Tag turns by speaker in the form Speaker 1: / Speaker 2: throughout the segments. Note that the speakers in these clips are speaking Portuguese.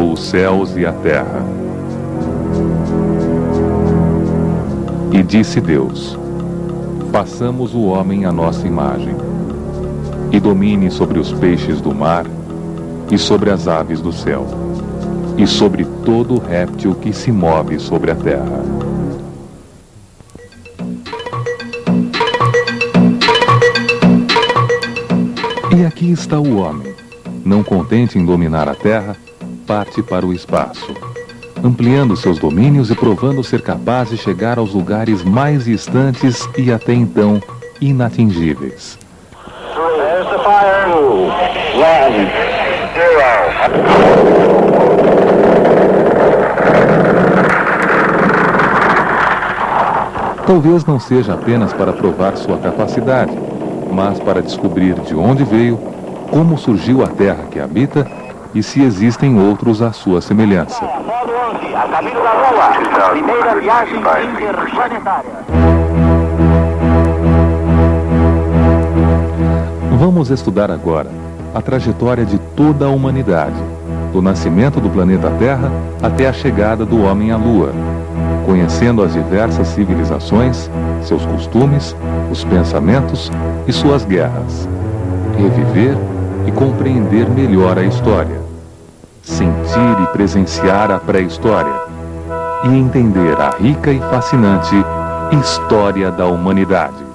Speaker 1: criou os céus e a terra. E disse Deus: façamos o homem à nossa imagem, e domine sobre os peixes do mar, e sobre as aves do céu, e sobre todo réptil que se move sobre a terra. E aqui está o homem, não contente em dominar a terra, parte para o espaço, ampliando seus domínios e provando ser capaz de chegar aos lugares mais distantes e até então inatingíveis.
Speaker 2: There's the fire. 2, 1, 0.
Speaker 1: Talvez não seja apenas para provar sua capacidade, mas para descobrir de onde veio, como surgiu a terra que habita e se existem outros à sua semelhança.
Speaker 2: Modo 11, a caminho da Lua. Primeira viagem interplanetária.
Speaker 1: Vamos estudar agora a trajetória de toda a humanidade, do nascimento do planeta Terra até a chegada do homem à Lua, conhecendo as diversas civilizações, seus costumes, os pensamentos e suas guerras. Reviver e compreender melhor a história. Sentir e presenciar a pré-história. E entender a rica e fascinante história da humanidade.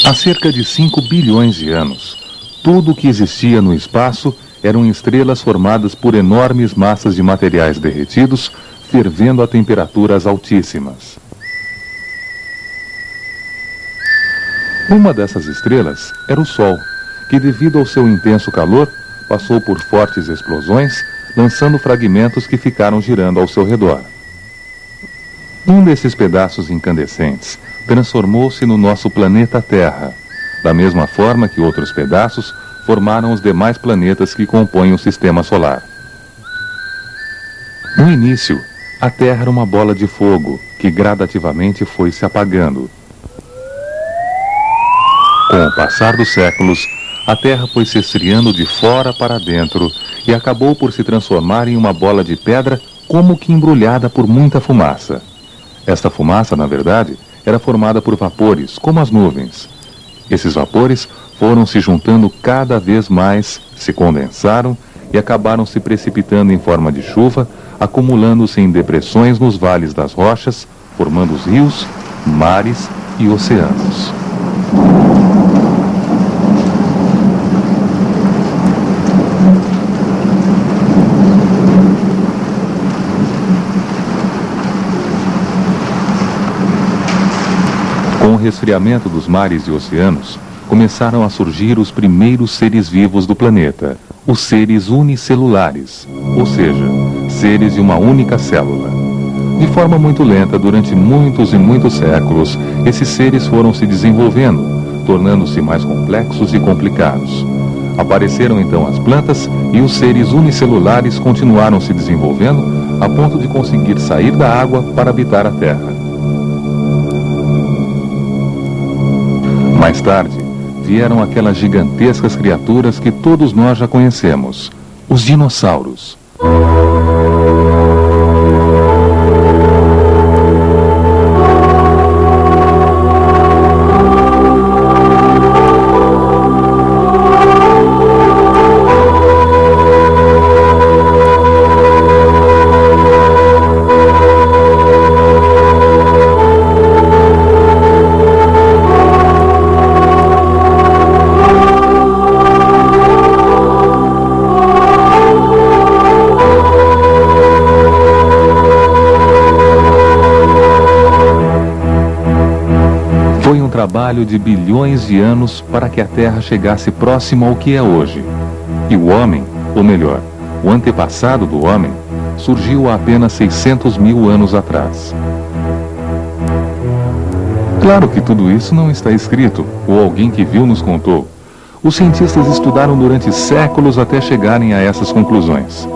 Speaker 1: Há cerca de 5 bilhões de anos, tudo o que existia no espaço eram estrelas formadas por enormes massas de materiais derretidos, fervendo a temperaturas altíssimas. Uma dessas estrelas era o Sol, que devido ao seu intenso calor, passou por fortes explosões, lançando fragmentos que ficaram girando ao seu redor. Um desses pedaços incandescentes transformou-se no nosso planeta Terra, da mesma forma que outros pedaços formaram os demais planetas que compõem o Sistema Solar. No início, a Terra era uma bola de fogo que gradativamente foi se apagando. Com o passar dos séculos, a Terra foi se esfriando de fora para dentro e acabou por se transformar em uma bola de pedra como que embrulhada por muita fumaça. Esta fumaça, na verdade, era formada por vapores, como as nuvens. Esses vapores foram se juntando cada vez mais, se condensaram e acabaram se precipitando em forma de chuva, acumulando-se em depressões nos vales das rochas, formando os rios, mares e oceanos. Com o resfriamento dos mares e oceanos, começaram a surgir os primeiros seres vivos do planeta, os seres unicelulares, ou seja, seres de uma única célula. De forma muito lenta, durante muitos e muitos séculos, esses seres foram se desenvolvendo, tornando-se mais complexos e complicados. Apareceram então as plantas e os seres unicelulares continuaram se desenvolvendo a ponto de conseguir sair da água para habitar a Terra. Mais tarde, vieram aquelas gigantescas criaturas que todos nós já conhecemos, os dinossauros. Trabalho de bilhões de anos para que a Terra chegasse próximo ao que é hoje. E o homem, ou melhor, o antepassado do homem, surgiu há apenas 600 mil anos atrás. Claro que tudo isso não está escrito, ou alguém que viu nos contou. Os cientistas estudaram durante séculos até chegarem a essas conclusões.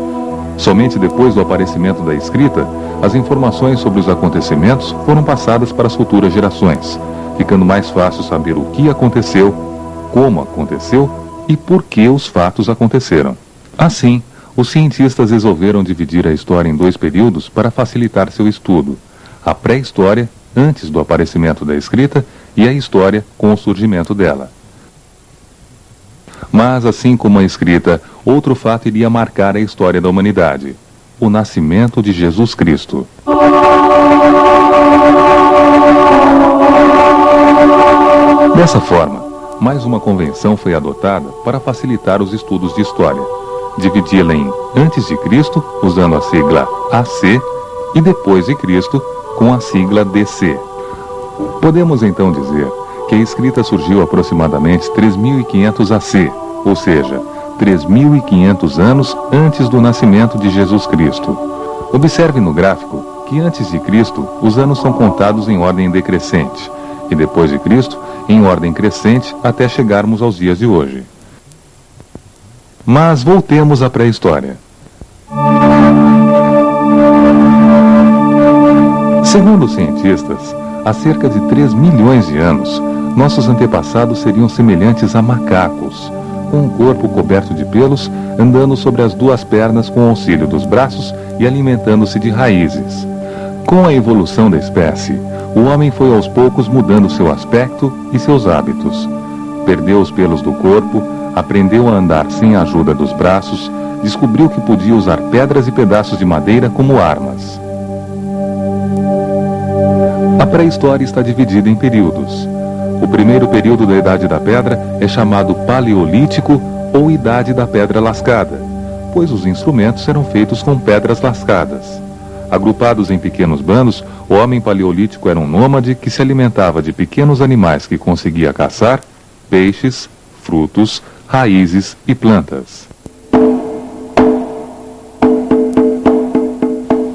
Speaker 1: Somente depois do aparecimento da escrita, as informações sobre os acontecimentos foram passadas para as futuras gerações, ficando mais fácil saber o que aconteceu, como aconteceu e por que os fatos aconteceram. Assim, os cientistas resolveram dividir a história em dois períodos para facilitar seu estudo: a pré-história, antes do aparecimento da escrita, e a história com o surgimento dela. Mas, assim como a escrita, outro fato iria marcar a história da humanidade: o nascimento de Jesus Cristo. Dessa forma, mais uma convenção foi adotada para facilitar os estudos de história: dividi-la em antes de Cristo, usando a sigla AC, e depois de Cristo, com a sigla DC. Podemos então dizer que a escrita surgiu aproximadamente 3.500 AC, ou seja, 3.500 anos antes do nascimento de Jesus Cristo. Observe no gráfico que antes de Cristo os anos são contados em ordem decrescente, e depois de Cristo em ordem crescente até chegarmos aos dias de hoje. Mas voltemos à pré-história. Segundo os cientistas, há cerca de 3 milhões de anos, nossos antepassados seriam semelhantes a macacos, com um corpo coberto de pelos, andando sobre as duas pernas com auxílio dos braços e alimentando-se de raízes. Com a evolução da espécie, o homem foi aos poucos mudando seu aspecto e seus hábitos. Perdeu os pelos do corpo, aprendeu a andar sem a ajuda dos braços, descobriu que podia usar pedras e pedaços de madeira como armas. A pré-história está dividida em períodos. O primeiro período da Idade da Pedra é chamado Paleolítico ou Idade da Pedra Lascada, pois os instrumentos eram feitos com pedras lascadas. Agrupados em pequenos bandos, o homem paleolítico era um nômade que se alimentava de pequenos animais que conseguia caçar, peixes, frutos, raízes e plantas.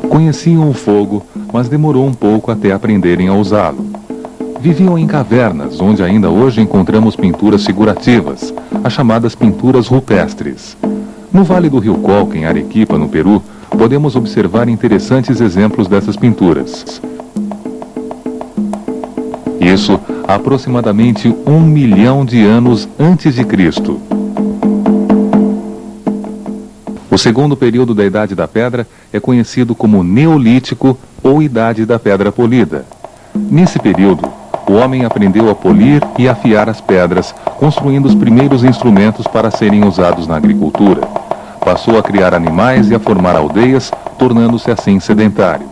Speaker 1: Conheciam o fogo, mas demorou um pouco até aprenderem a usá-lo. Viviam em cavernas, onde ainda hoje encontramos pinturas figurativas, as chamadas pinturas rupestres. No Vale do Rio Colca, em Arequipa, no Peru, podemos observar interessantes exemplos dessas pinturas. Isso há aproximadamente 1 milhão de anos antes de Cristo. O segundo período da Idade da Pedra é conhecido como Neolítico ou Idade da Pedra Polida. Nesse período, o homem aprendeu a polir e afiar as pedras, construindo os primeiros instrumentos para serem usados na agricultura. Passou a criar animais e a formar aldeias, tornando-se assim sedentário.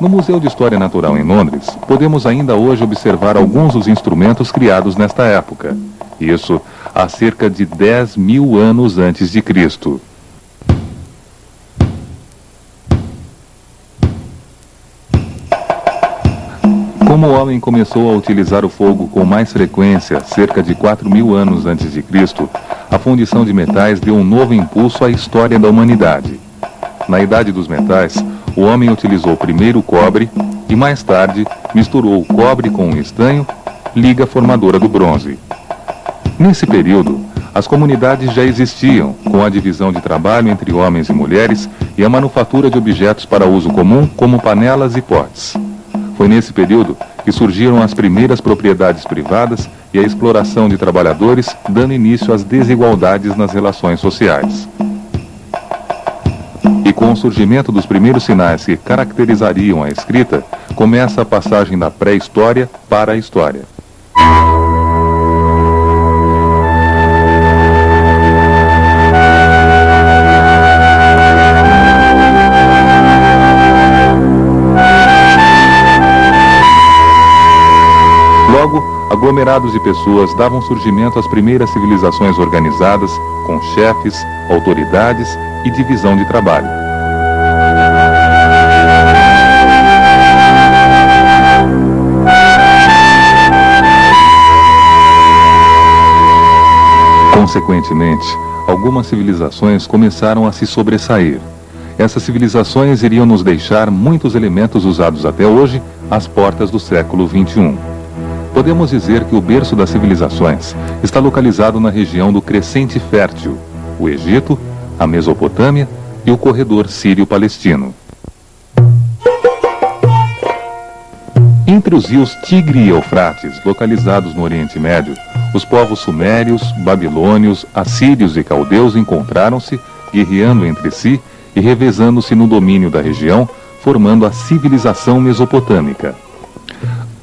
Speaker 1: No Museu de História Natural em Londres, podemos ainda hoje observar alguns dos instrumentos criados nesta época. Isso há cerca de 10 mil anos antes de Cristo. Como o homem começou a utilizar o fogo com mais frequência cerca de 4.000 anos antes de Cristo, a fundição de metais deu um novo impulso à história da humanidade. Na Idade dos Metais, o homem utilizou primeiro o cobre e mais tarde misturou o cobre com o estanho, liga formadora do bronze. Nesse período, as comunidades já existiam, com a divisão de trabalho entre homens e mulheres e a manufatura de objetos para uso comum, como panelas e potes. Foi nesse período que surgiram as primeiras propriedades privadas e a exploração de trabalhadores, dando início às desigualdades nas relações sociais. E com o surgimento dos primeiros sinais que caracterizariam a escrita, começa a passagem da pré-história para a história. Logo, aglomerados de pessoas davam surgimento às primeiras civilizações organizadas, com chefes, autoridades e divisão de trabalho. Consequentemente, algumas civilizações começaram a se sobressair. Essas civilizações iriam nos deixar muitos elementos usados até hoje às portas do século XXI. Podemos dizer que o berço das civilizações está localizado na região do Crescente Fértil, o Egito, a Mesopotâmia e o corredor sírio-palestino. Entre os rios Tigre e Eufrates, localizados no Oriente Médio, os povos sumérios, babilônios, assírios e caldeus encontraram-se, guerreando entre si e revezando-se no domínio da região, formando a civilização mesopotâmica.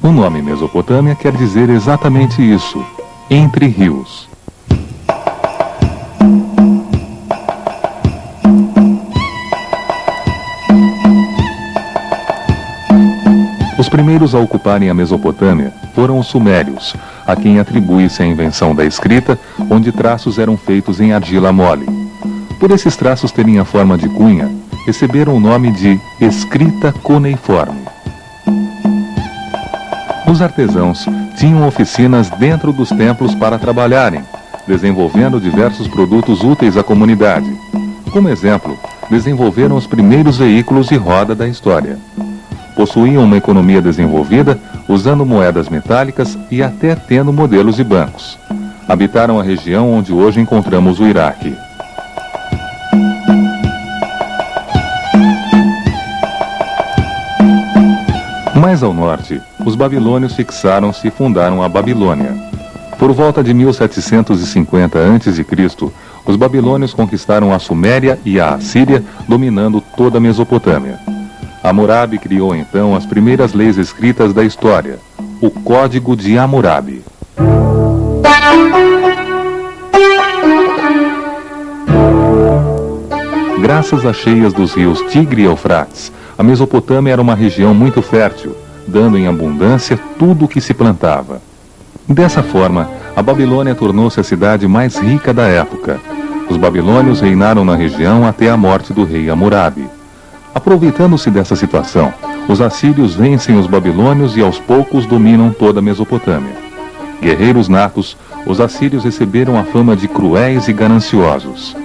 Speaker 1: O nome Mesopotâmia quer dizer exatamente isso, entre rios. Os primeiros a ocuparem a Mesopotâmia foram os sumérios, a quem atribui-se a invenção da escrita, onde traços eram feitos em argila mole. Por esses traços terem a forma de cunha, receberam o nome de escrita cuneiforme. Os artesãos tinham oficinas dentro dos templos para trabalharem, desenvolvendo diversos produtos úteis à comunidade. Como exemplo, desenvolveram os primeiros veículos de roda da história. Possuíam uma economia desenvolvida, usando moedas metálicas e até tendo modelos de bancos. Habitaram a região onde hoje encontramos o Iraque. Mais ao norte, os babilônios fixaram-se e fundaram a Babilônia. Por volta de 1750 a.C., os babilônios conquistaram a Suméria e a Assíria, dominando toda a Mesopotâmia. Hammurabi criou então as primeiras leis escritas da história, o Código de Hammurabi. Graças às cheias dos rios Tigre e Eufrates, a Mesopotâmia era uma região muito fértil, dando em abundância tudo o que se plantava. Dessa forma, a Babilônia tornou-se a cidade mais rica da época. Os babilônios reinaram na região até a morte do rei Hammurabi. Aproveitando-se dessa situação, os assírios vencem os babilônios e aos poucos dominam toda a Mesopotâmia. Guerreiros natos, os assírios receberam a fama de cruéis e gananciosos.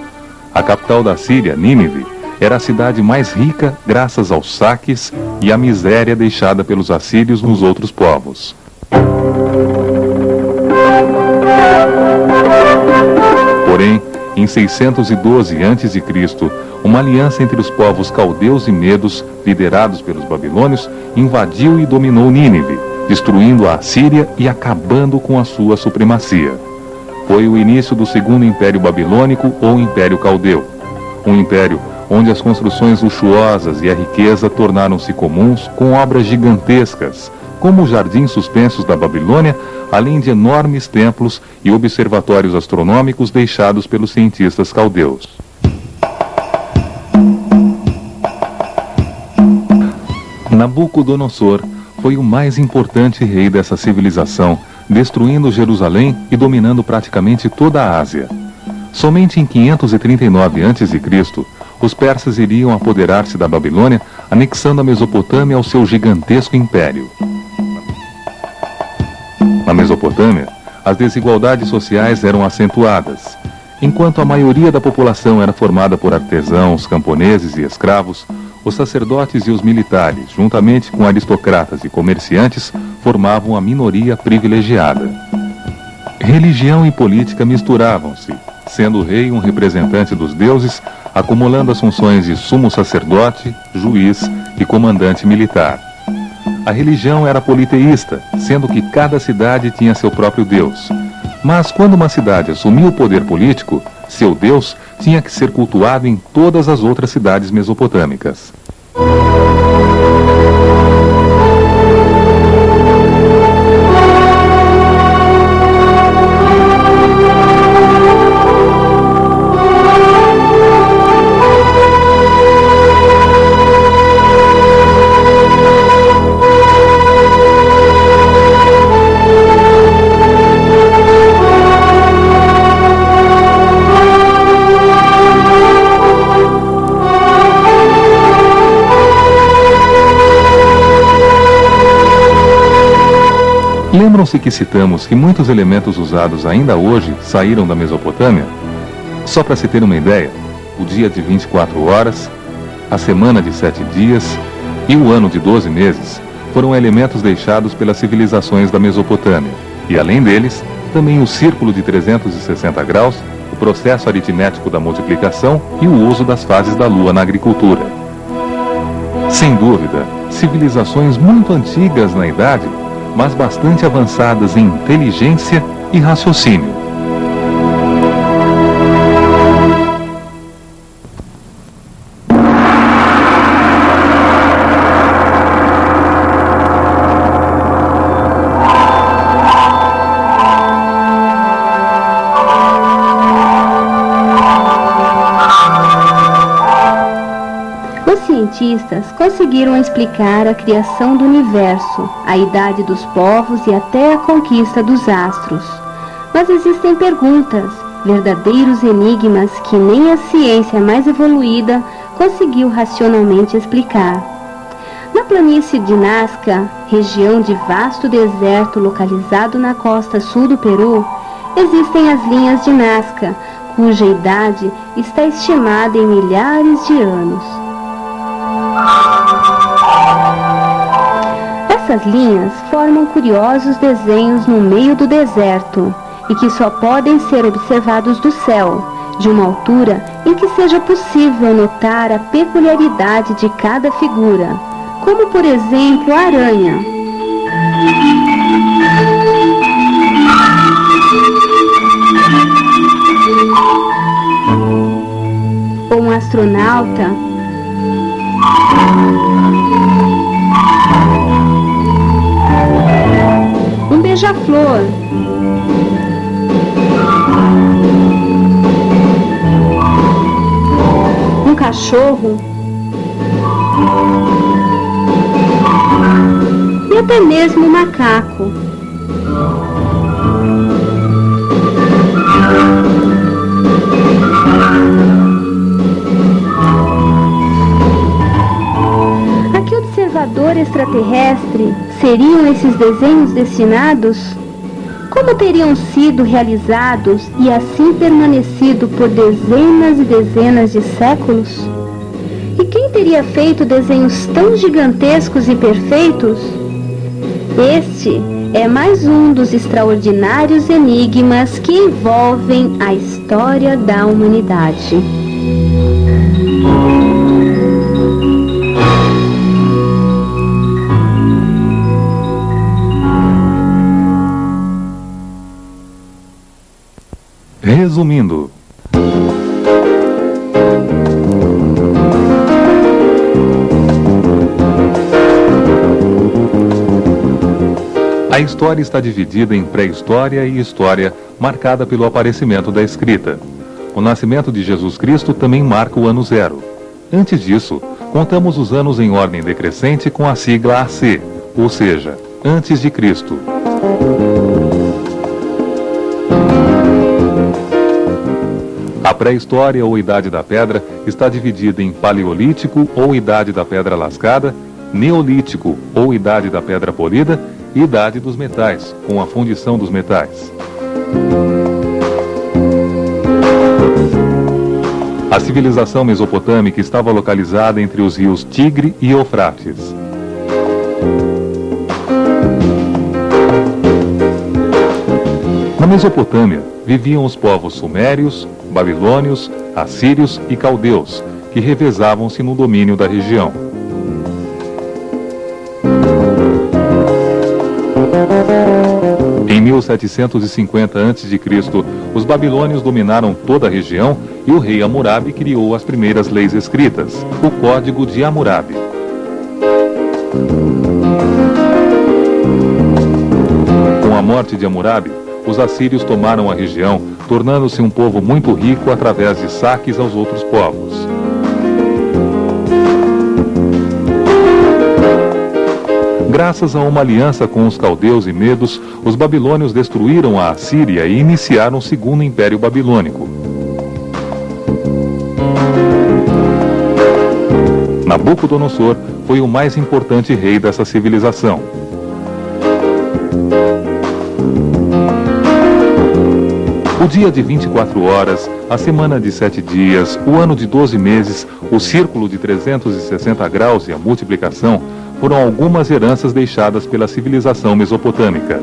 Speaker 1: A capital da Síria, Nínive, era a cidade mais rica graças aos saques e à miséria deixada pelos assírios nos outros povos. Porém, em 612 a.C., uma aliança entre os povos caldeus e medos, liderados pelos babilônios, invadiu e dominou Nínive, destruindo a Assíria e acabando com a sua supremacia. Foi o início do Segundo Império Babilônico ou Império Caldeu, um império onde as construções luxuosas e a riqueza tornaram-se comuns com obras gigantescas, como os jardins suspensos da Babilônia, além de enormes templos e observatórios astronômicos deixados pelos cientistas caldeus. Nabucodonosor foi o mais importante rei dessa civilização, destruindo Jerusalém e dominando praticamente toda a Ásia. Somente em 539 a.C., os persas iriam apoderar-se da Babilônia, anexando a Mesopotâmia ao seu gigantesco império. Na Mesopotâmia, as desigualdades sociais eram acentuadas. Enquanto a maioria da população era formada por artesãos, camponeses e escravos, os sacerdotes e os militares, juntamente com aristocratas e comerciantes, formavam a minoria privilegiada. Religião e política misturavam-se, sendo o rei um representante dos deuses, acumulando as funções de sumo sacerdote, juiz e comandante militar. A religião era politeísta, sendo que cada cidade tinha seu próprio deus. Mas quando uma cidade assumia o poder político, seu deus tinha que ser cultuado em todas as outras cidades mesopotâmicas. Lembram-se que citamos que muitos elementos usados ainda hoje saíram da Mesopotâmia? Só para se ter uma ideia, o dia de 24 horas, a semana de 7 dias e o ano de 12 meses foram elementos deixados pelas civilizações da Mesopotâmia. E além deles, também o círculo de 360 graus, o processo aritmético da multiplicação e o uso das fases da Lua na agricultura. Sem dúvida, civilizações muito antigas na idade, mas bastante avançadas em inteligência e raciocínio.
Speaker 3: Os cientistas conseguiram explicar a criação do universo, a idade dos povos e até a conquista dos astros. Mas existem perguntas, verdadeiros enigmas que nem a ciência mais evoluída conseguiu racionalmente explicar. Na planície de Nazca, região de vasto deserto localizado na costa sul do Peru, existem as linhas de Nazca, cuja idade está estimada em milhares de anos. Essas linhas formam curiosos desenhos no meio do deserto e que só podem ser observados do céu, de uma altura em que seja possível notar a peculiaridade de cada figura, como por exemplo a aranha. Ou um astronauta. Um beija-flor. Um cachorro. E até mesmo um macaco. A que observador extraterrestre seriam esses desenhos destinados? Como teriam sido realizados e assim permanecido por dezenas e dezenas de séculos? E quem teria feito desenhos tão gigantescos e perfeitos? Este é mais um dos extraordinários enigmas que envolvem a história da humanidade.
Speaker 1: Resumindo, a história está dividida em pré-história e história, marcada pelo aparecimento da escrita. O nascimento de Jesus Cristo também marca o ano zero. Antes disso, contamos os anos em ordem decrescente com a sigla AC, ou seja, antes de Cristo. A pré-história ou Idade da Pedra está dividida em Paleolítico ou Idade da Pedra Lascada, Neolítico ou Idade da Pedra Polida e Idade dos Metais, com a fundição dos metais. A civilização mesopotâmica estava localizada entre os rios Tigre e Eufrates. Na Mesopotâmia, viviam os povos sumérios, babilônios, assírios e caldeus, que revezavam-se no domínio da região. Em 1750 a.C., os babilônios dominaram toda a região e o rei Hammurabi criou as primeiras leis escritas, o Código de Hammurabi. Com a morte de Hammurabi, os assírios tomaram a região, tornando-se um povo muito rico através de saques aos outros povos. Graças a uma aliança com os caldeus e medos, os babilônios destruíram a Assíria e iniciaram o Segundo Império Babilônico. Nabucodonosor foi o mais importante rei dessa civilização. O dia de 24 horas, a semana de 7 dias, o ano de 12 meses, o círculo de 360 graus e a multiplicação foram algumas heranças deixadas pela civilização mesopotâmica.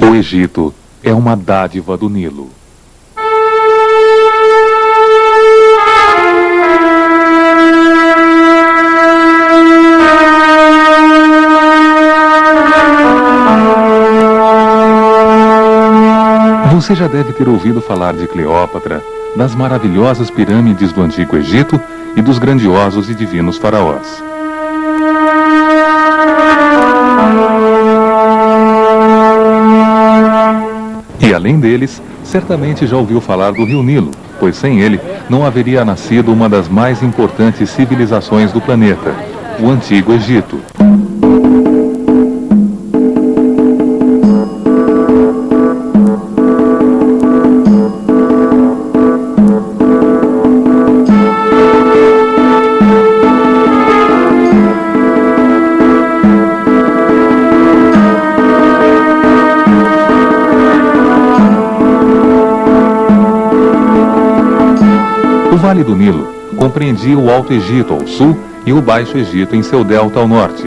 Speaker 1: O Egito é uma dádiva do Nilo. Você já deve ter ouvido falar de Cleópatra, das maravilhosas pirâmides do Antigo Egito e dos grandiosos e divinos faraós. E além deles, certamente já ouviu falar do Rio Nilo, pois sem ele não haveria nascido uma das mais importantes civilizações do planeta, o Antigo Egito. O Vale do Nilo compreendia o Alto Egito ao sul e o Baixo Egito em seu delta ao norte.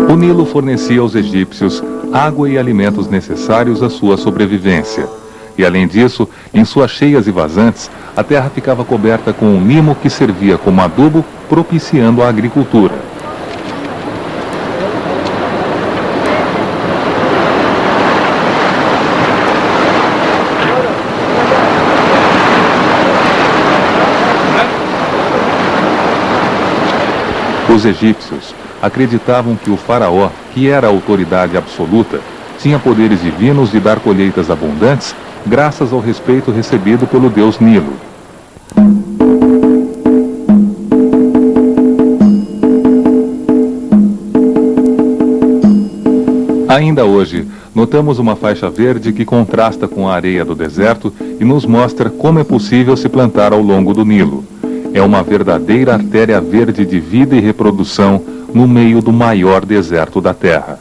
Speaker 1: O Nilo fornecia aos egípcios água e alimentos necessários à sua sobrevivência. E além disso, em suas cheias e vazantes, a terra ficava coberta com um limo que servia como adubo, propiciando a agricultura. Os egípcios acreditavam que o faraó, que era a autoridade absoluta, tinha poderes divinos de dar colheitas abundantes graças ao respeito recebido pelo deus Nilo. Ainda hoje, notamos uma faixa verde que contrasta com a areia do deserto e nos mostra como é possível se plantar ao longo do Nilo. É uma verdadeira artéria verde de vida e reprodução no meio do maior deserto da Terra.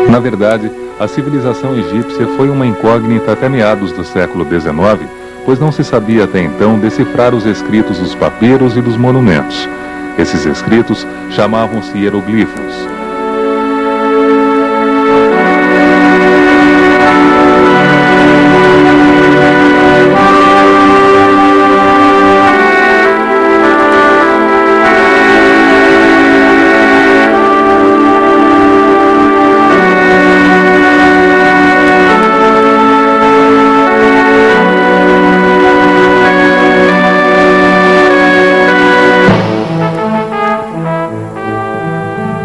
Speaker 1: Na verdade, a civilização egípcia foi uma incógnita até meados do século XIX, pois não se sabia até então decifrar os escritos dos papiros e dos monumentos. Esses escritos chamavam-se hieroglifos.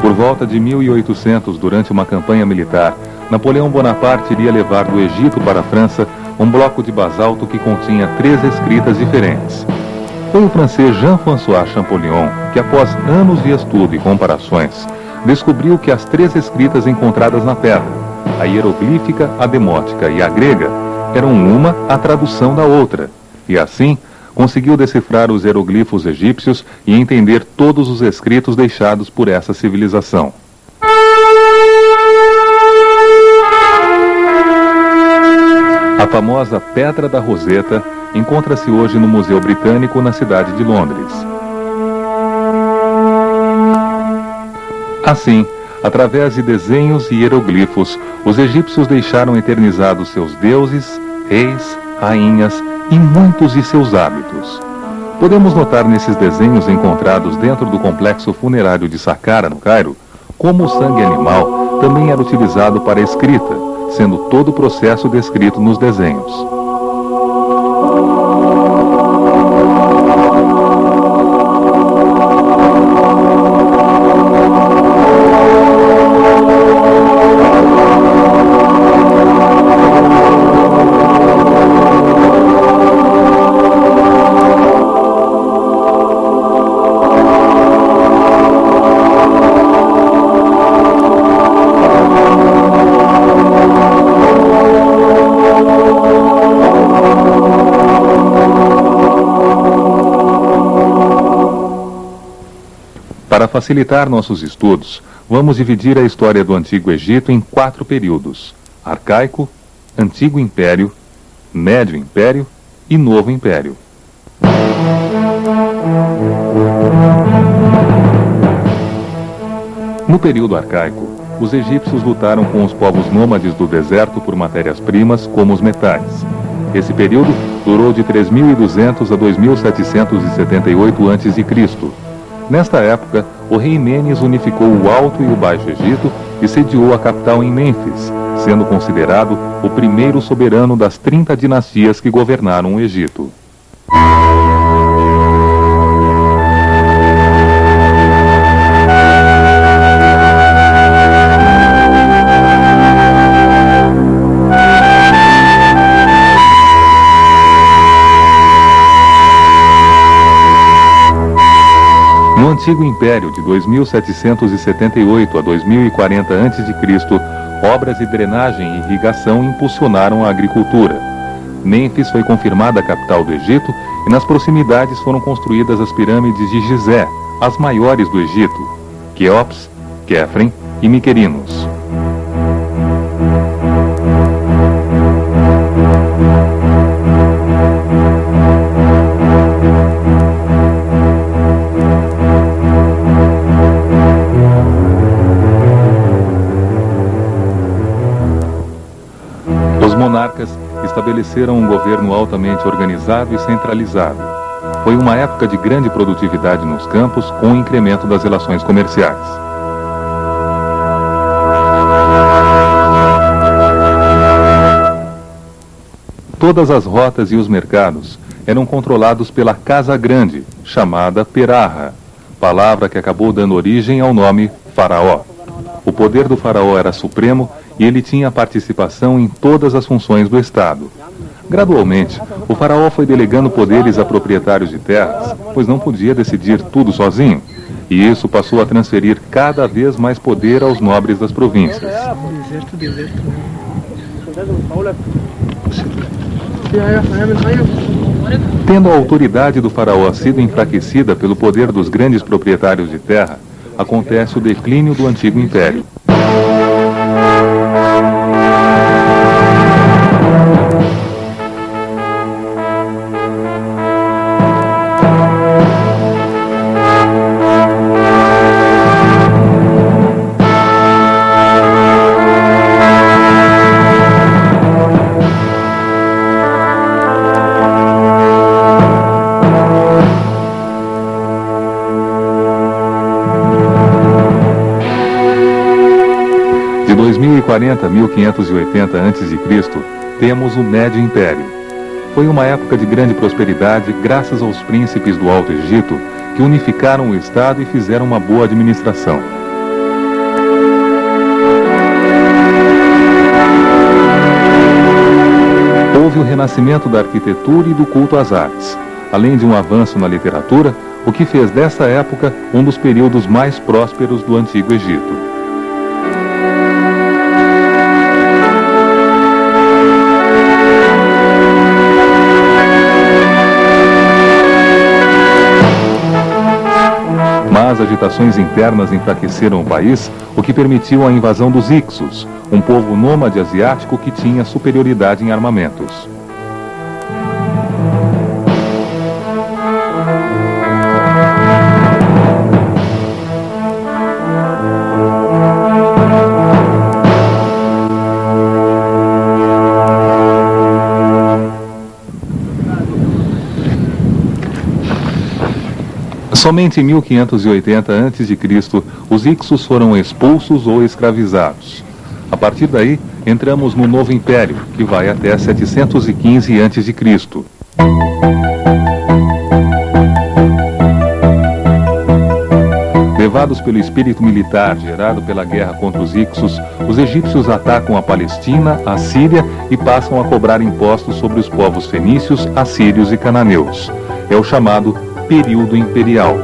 Speaker 1: Por volta de 1800, durante uma campanha militar, Napoleão Bonaparte iria levar do Egito para a França um bloco de basalto que continha 3 escritas diferentes. Foi o francês Jean-François Champollion que, após anos de estudo e comparações, descobriu que as 3 escritas encontradas na pedra, a hieroglífica, a demótica e a grega, eram uma a tradução da outra, e assim conseguiu decifrar os hieroglifos egípcios e entender todos os escritos deixados por essa civilização. A famosa Pedra da Roseta encontra-se hoje no Museu Britânico, na cidade de Londres. Assim, através de desenhos e hieroglifos, os egípcios deixaram eternizados seus deuses, reis, rainhas e muitos de seus hábitos. Podemos notar nesses desenhos encontrados dentro do complexo funerário de Saqqara, no Cairo, como o sangue animal também era utilizado para a escrita, sendo todo o processo descrito nos desenhos. Para facilitar nossos estudos, vamos dividir a história do Antigo Egito em 4 períodos: Arcaico, Antigo Império, Médio Império e Novo Império. No período arcaico, os egípcios lutaram com os povos nômades do deserto por matérias-primas, como os metais. Esse período durou de 3.200 a 2.778 a.C. Nesta época, o rei Menes unificou o Alto e o Baixo Egito e sediou a capital em Mênfis, sendo considerado o primeiro soberano das 30 dinastias que governaram o Egito. No Antigo Império, de 2778 a 2040 a.C., obras de drenagem e irrigação impulsionaram a agricultura. Mênfis foi confirmada a capital do Egito e nas proximidades foram construídas as pirâmides de Gizé, as maiores do Egito, Quéops, Quéfren e Miquerinos. Os monarcas estabeleceram um governo altamente organizado e centralizado. Foi uma época de grande produtividade nos campos, com o incremento das relações comerciais. Todas as rotas e os mercados eram controlados pela Casa Grande, chamada Perarra, palavra que acabou dando origem ao nome Faraó. O poder do faraó era supremo e ele tinha participação em todas as funções do Estado. Gradualmente, o faraó foi delegando poderes a proprietários de terras, pois não podia decidir tudo sozinho, e isso passou a transferir cada vez mais poder aos nobres das províncias. Tendo a autoridade do faraó sido enfraquecida pelo poder dos grandes proprietários de terra, acontece o declínio do Antigo Império. De 2040 a 1580 a.C., temos o Médio Império. Foi uma época de grande prosperidade graças aos príncipes do Alto Egito, que unificaram o Estado e fizeram uma boa administração. houve o renascimento da arquitetura e do culto às artes, além de um avanço na literatura, o que fez desta época um dos períodos mais prósperos do Antigo Egito. Mas agitações internas enfraqueceram o país, o que permitiu a invasão dos Hicsos, um povo nômade asiático que tinha superioridade em armamentos. Somente em 1580 a.C., os Hicsos foram expulsos ou escravizados. A partir daí, entramos no Novo Império, que vai até 715 a.C. Levados pelo espírito militar gerado pela guerra contra os Hicsos, os egípcios atacam a Palestina, a Síria e passam a cobrar impostos sobre os povos fenícios, assírios e cananeus. É o chamado período imperial.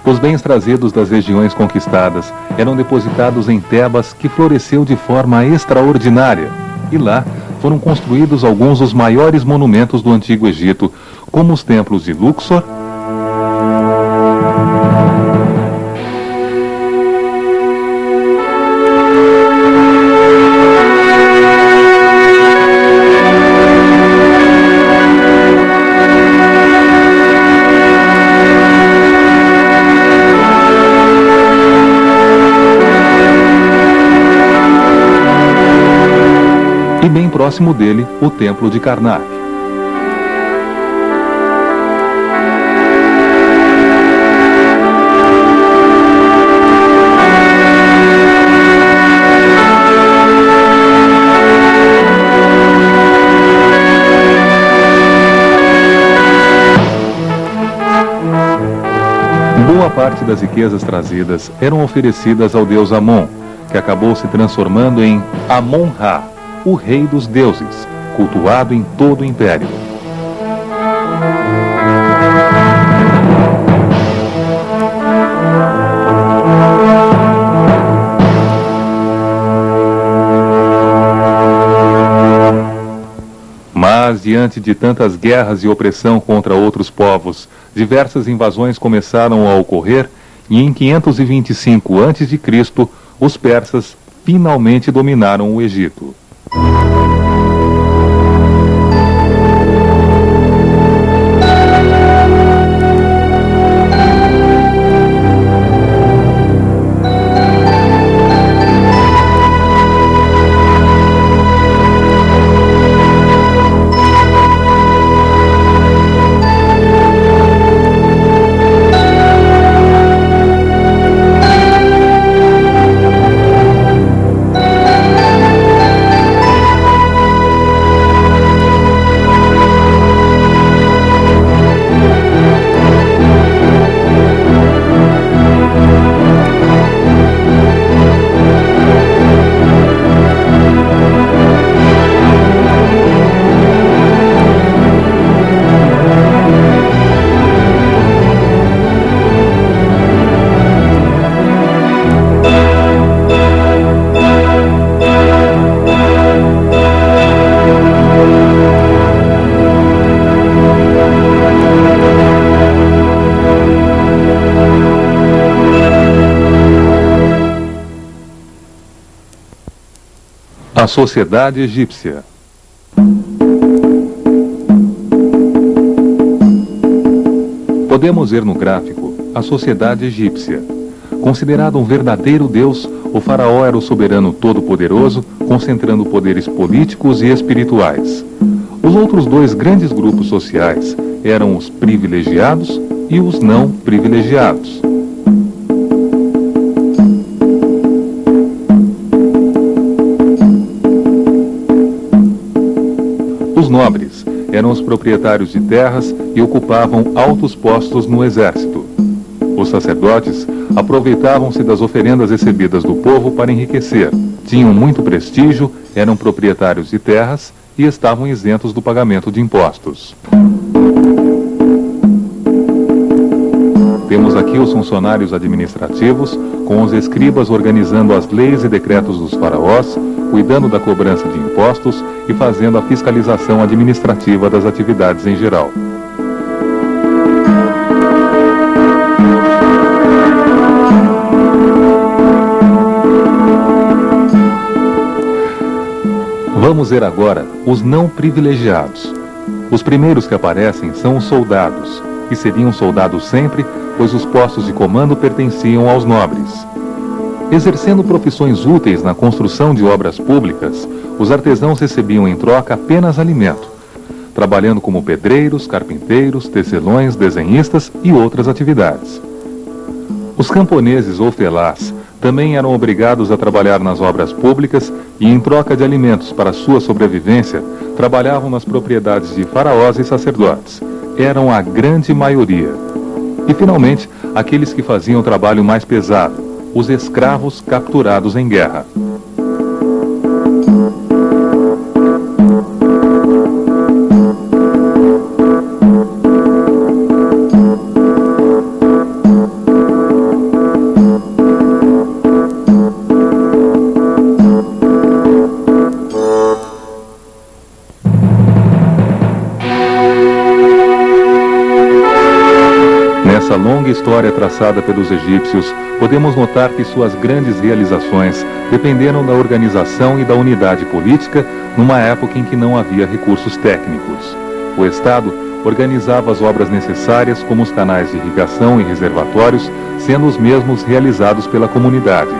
Speaker 1: Os bens trazidos das regiões conquistadas eram depositados em Tebas, que floresceu de forma extraordinária, e lá foram construídos alguns dos maiores monumentos do Antigo Egito, como os templos de Luxor, e bem próximo dele, o Templo de Karnak. Boa parte das riquezas trazidas eram oferecidas ao deus Amon, que acabou se transformando em Amon-Ra, o rei dos deuses, cultuado em todo o império. Mas, diante de tantas guerras e opressão contra outros povos, diversas invasões começaram a ocorrer e em 525 a.C., os persas finalmente dominaram o Egito. A sociedade egípcia. Podemos ver no gráfico a sociedade egípcia. Considerado um verdadeiro deus, o faraó era o soberano todo-poderoso, concentrando poderes políticos e espirituais. Os outros dois grandes grupos sociais eram os privilegiados e os não privilegiados. Os nobres eram os proprietários de terras e ocupavam altos postos no exército. Os sacerdotes aproveitavam-se das oferendas recebidas do povo para enriquecer, tinham muito prestígio, eram proprietários de terras e estavam isentos do pagamento de impostos. Temos aqui os funcionários administrativos, com os escribas organizando as leis e decretos dos faraós, cuidando da cobrança de impostos e fazendo a fiscalização administrativa das atividades em geral. Vamos ver agora os não privilegiados. Os primeiros que aparecem são os soldados, que seriam soldados sempre, pois os postos de comando pertenciam aos nobres. Exercendo profissões úteis na construção de obras públicas, os artesãos recebiam em troca apenas alimento, trabalhando como pedreiros, carpinteiros, tecelões, desenhistas e outras atividades. Os camponeses ou felás também eram obrigados a trabalhar nas obras públicas e, em troca de alimentos para sua sobrevivência, trabalhavam nas propriedades de faraós e sacerdotes. Eram a grande maioria. E, finalmente, aqueles que faziam o trabalho mais pesado, os escravos capturados em guerra. Nessa longa história traçada pelos egípcios, podemos notar que suas grandes realizações dependeram da organização e da unidade política numa época em que não havia recursos técnicos. O Estado organizava as obras necessárias, como os canais de irrigação e reservatórios, sendo os mesmos realizados pela comunidade.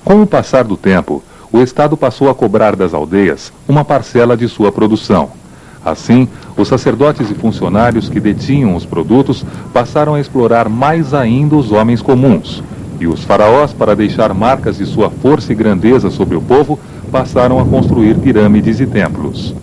Speaker 1: Com o passar do tempo, o Estado passou a cobrar das aldeias uma parcela de sua produção. Assim, os sacerdotes e funcionários que detinham os produtos passaram a explorar mais ainda os homens comuns. E os faraós, para deixar marcas de sua força e grandeza sobre o povo, passaram a construir pirâmides e templos.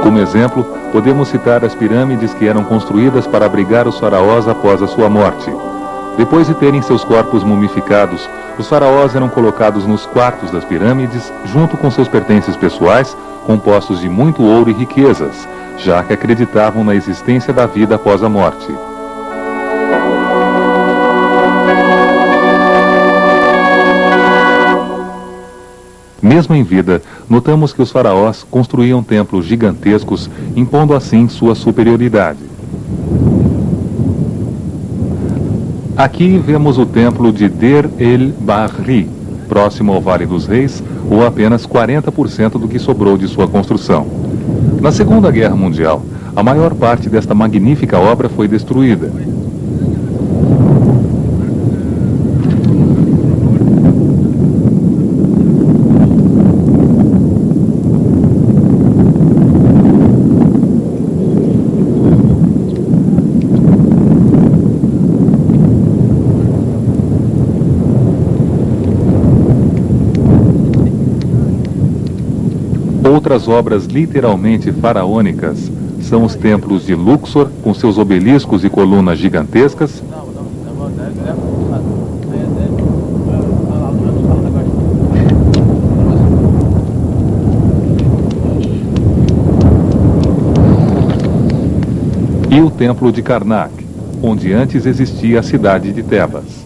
Speaker 1: Como exemplo, podemos citar as pirâmides que eram construídas para abrigar os faraós após a sua morte. Depois de terem seus corpos mumificados, os faraós eram colocados nos quartos das pirâmides, junto com seus pertences pessoais, compostos de muito ouro e riquezas, já que acreditavam na existência da vida após a morte. Mesmo em vida, notamos que os faraós construíam templos gigantescos, impondo assim sua superioridade. Aqui vemos o templo de Der el-Bahri, próximo ao Vale dos Reis, ou apenas 40% do que sobrou de sua construção. Na Segunda Guerra Mundial, a maior parte desta magnífica obra foi destruída. Outras obras literalmente faraônicas são os templos de Luxor, com seus obeliscos e colunas gigantescas, e o templo de Karnak, onde antes existia a cidade de Tebas.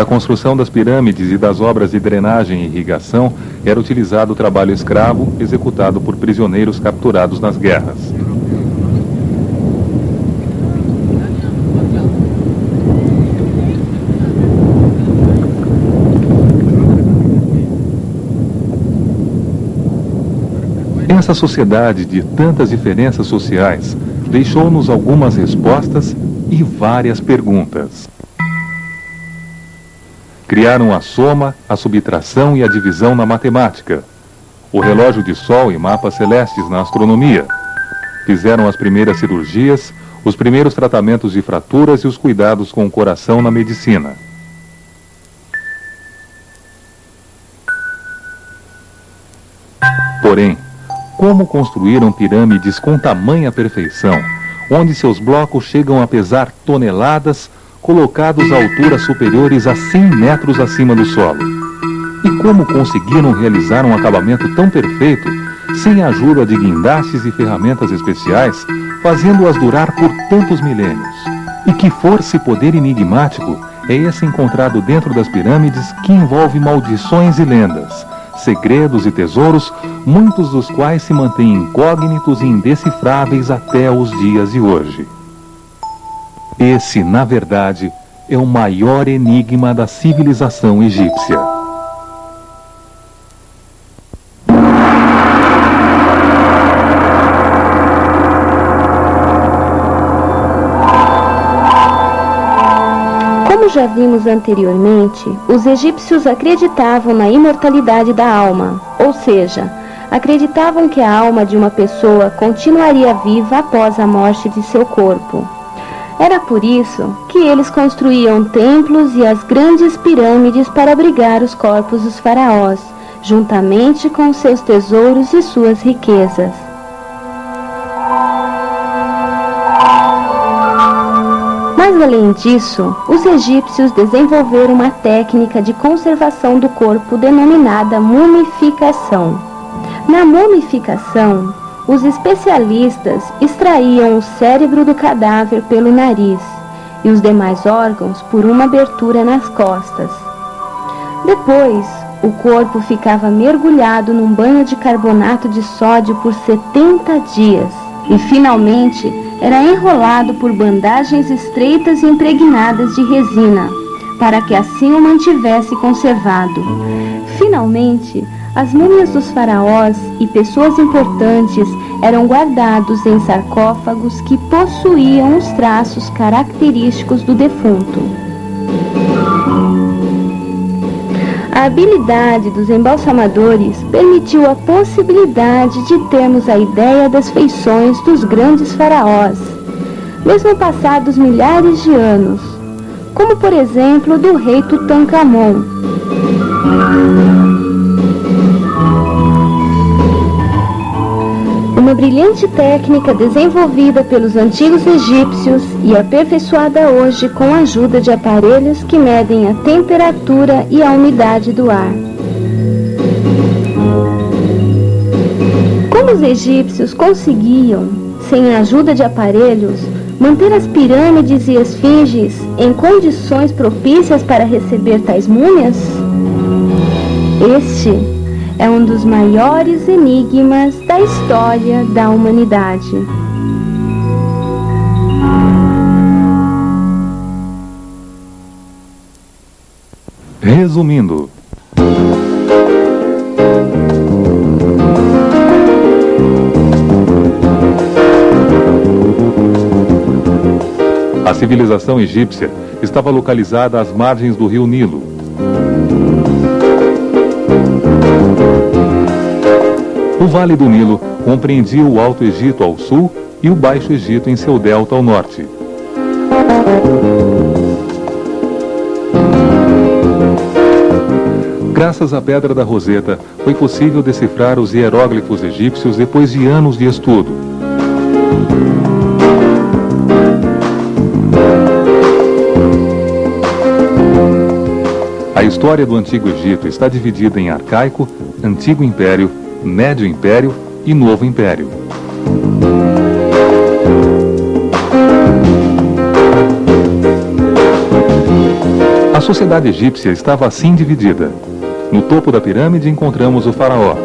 Speaker 1: Para a construção das pirâmides e das obras de drenagem e irrigação, era utilizado o trabalho escravo executado por prisioneiros capturados nas guerras. Essa sociedade de tantas diferenças sociais deixou-nos algumas respostas e várias perguntas. Criaram a soma, a subtração e a divisão na matemática, o relógio de sol e mapas celestes na astronomia. Fizeram as primeiras cirurgias, os primeiros tratamentos de fraturas e os cuidados com o coração na medicina. Porém, como construíram pirâmides com tamanha perfeição, onde seus blocos chegam a pesar toneladas, colocados a alturas superiores a 100 metros acima do solo? E como conseguiram realizar um acabamento tão perfeito, sem a ajuda de guindastes e ferramentas especiais, fazendo-as durar por tantos milênios? E que força e poder enigmático é esse encontrado dentro das pirâmides, que envolve maldições e lendas, segredos e tesouros, muitos dos quais se mantêm incógnitos e indecifráveis até os dias de hoje? Esse, na verdade, é o maior enigma da civilização egípcia.
Speaker 3: Como já vimos anteriormente, os egípcios acreditavam na imortalidade da alma, ou seja, acreditavam que a alma de uma pessoa continuaria viva após a morte de seu corpo. Era por isso que eles construíam templos e as grandes pirâmides para abrigar os corpos dos faraós, juntamente com seus tesouros e suas riquezas. Mas além disso, os egípcios desenvolveram uma técnica de conservação do corpo denominada mumificação. Na mumificação, os especialistas extraíam o cérebro do cadáver pelo nariz e os demais órgãos por uma abertura nas costas. Depois, o corpo ficava mergulhado num banho de carbonato de sódio por 70 dias e, finalmente, era enrolado por bandagens estreitas e impregnadas de resina, para que assim o mantivesse conservado. Finalmente, as múmias dos faraós e pessoas importantes eram guardados em sarcófagos que possuíam os traços característicos do defunto. A habilidade dos embalsamadores permitiu a possibilidade de termos a ideia das feições dos grandes faraós, mesmo passados milhares de anos, como por exemplo do rei Tutancâmon. Uma brilhante técnica desenvolvida pelos antigos egípcios e aperfeiçoada hoje com a ajuda de aparelhos que medem a temperatura e a umidade do ar. Como os egípcios conseguiam, sem a ajuda de aparelhos, manter as pirâmides e esfinges em condições propícias para receber tais múmias? Este é um dos maiores enigmas da história da humanidade.
Speaker 1: Resumindo, a civilização egípcia estava localizada às margens do rio Nilo. O Vale do Nilo compreendia o Alto Egito ao sul e o Baixo Egito em seu delta ao norte. Graças à Pedra da Roseta, foi possível decifrar os hieróglifos egípcios depois de anos de estudo. A história do Antigo Egito está dividida em Arcaico, Antigo Império, Médio Império e Novo Império. A sociedade egípcia estava assim dividida. No topo da pirâmide encontramos o faraó,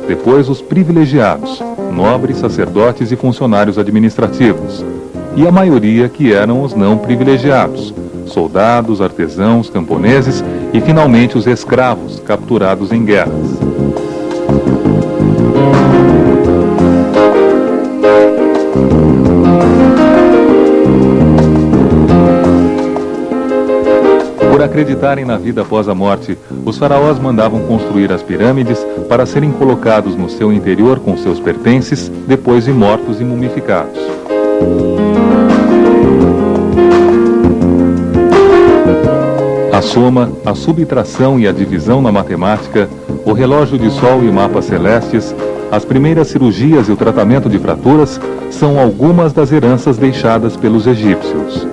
Speaker 1: depois os privilegiados, nobres, sacerdotes e funcionários administrativos, e a maioria que eram os não privilegiados, soldados, artesãos, camponeses e finalmente os escravos capturados em guerras. Por acreditarem na vida após a morte, os faraós mandavam construir as pirâmides para serem colocados no seu interior com seus pertences, depois de mortos e mumificados. A soma, a subtração e a divisão na matemática, o relógio de sol e mapas celestes, as primeiras cirurgias e o tratamento de fraturas são algumas das heranças deixadas pelos egípcios.